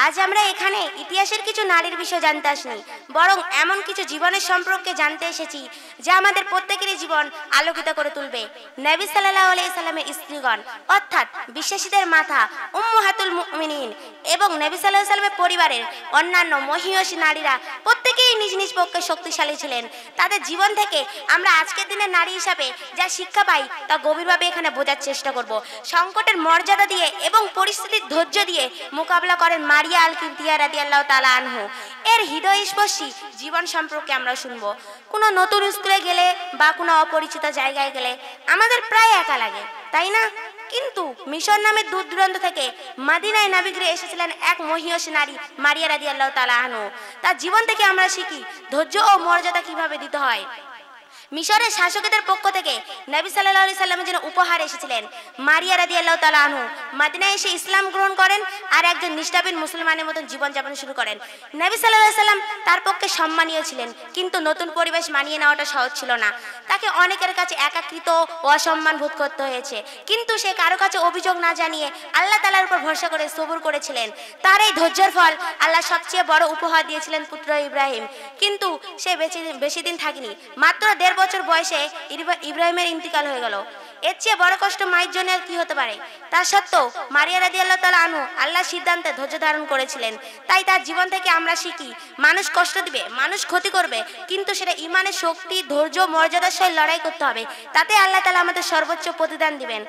আজ আমরা এখানে ইতিহাসের কিছু নারীর বিষয় জানতে আসিনি, বরং এমন কিছু জীবনের সম্পর্কে জানতে এসেছি যা আমাদের প্রত্যেকেরই জীবন আলোকিত করে তুলবে। নবী সাল্লাল্লাহু আলাইহি সাল্লামের স্ত্রীগণ অর্থাৎ বিশ্বাসীদের মাথা উম্মাহাতুল মুমিনিন এবং নবী সাল্লাল্লাহু আলাইহি সাল্লামের পরিবারের অন্যান্য মহিয়সী নারীরা প্রত্যেকেই নিজ নিজ পক্ষে শক্তিশালী ছিলেন। তাদের জীবন থেকে আমরা আজকের দিনের নারী হিসাবে যা শিক্ষা পাই তা গভীরভাবে এখানে বোঝার চেষ্টা করব। সংকটের মর্যাদা দিয়ে এবং পরিস্থিতির ধৈর্য দিয়ে মোকাবিলা করেন মারিয়া আল কিবতিয়া রাদিয়াল্লাহু তাআলা আনহু। এর হৃদয়স্পর্শী জীবন সম্পর্কে আমরা শুনবো। কোনো নতুন স্কুলে গেলে বা কোনো অপরিচিত জায়গায় গেলে আমাদের প্রায় একা লাগে, তাই না? কিন্তু মিশর নামের দূর দূরান্ত থেকে মদিনায় নবীগৃহে এসেছিলেন এক মহিয়সী নারী মারিয়া রাদিয়াল্লাহু তাআলা আনহু। তার জীবন থেকে আমরা শিখি ধৈর্য ও মর্যাদা কিভাবে দিতে হয়। মিশরের শাসকদের পক্ষ থেকে নবী সাল্লাল্লাহু আলাইহি সাল্লামের জন্য উপহার এসেছিলেন। মারিয়া রাদিয়াল্লাহু তাআলা আনহু মদিনায় এসে ইসলাম গ্রহণ করেন আর একজন নিষ্ঠাবান মুসলমানের মতন জীবনযাপন শুরু করেন। নবী সাল্লাল্লাহু আলাইহি সাল্লাম তার পক্ষে সম্মানীয় ছিলেন, কিন্তু নতুন পরিবেশ মানিয়ে নেওয়াটা সহজ ছিল না। তাকে অনেকের কাছে একাকৃত ও অসম্মান বোধ করতে হয়েছে, কিন্তু সে কারো কাছে অভিযোগ না জানিয়ে আল্লাহ তাআলার উপর ভরসা করে সবুর করেছিলেন। তার এই ধৈর্যের ফল আল্লাহ সবচেয়ে বড় উপহার দিয়েছিলেন পুত্র ইব্রাহিম। কিন্তু সে বেশি দিন থাকেনি, মাত্র 1.5 বছর বয়সে ইব্রাহিমের ইন্তিকাল হয়ে গেল। এর চেয়ে বড় কষ্ট মায়ের জন্য আর কি হতে পারে। তা সত্ত্বেও মারিয়া রাদিয়াল্লাহু তাআলা আনহু আল্লাহর সিদ্ধান্তে ধৈর্য ধারণ করেছিলেন। তাই তার জীবন থেকে আমরা শিখি মানুষ কষ্ট দিবে, মানুষ ক্ষতি করবে, কিন্তু সেটা ঈমানের শক্তি, ধৈর্য, মর্যাদার সহিত লড়াই করতে হবে। তাতে আল্লাহ তাআলা আমাদের সর্বোচ্চ প্রতিদান দিবেন।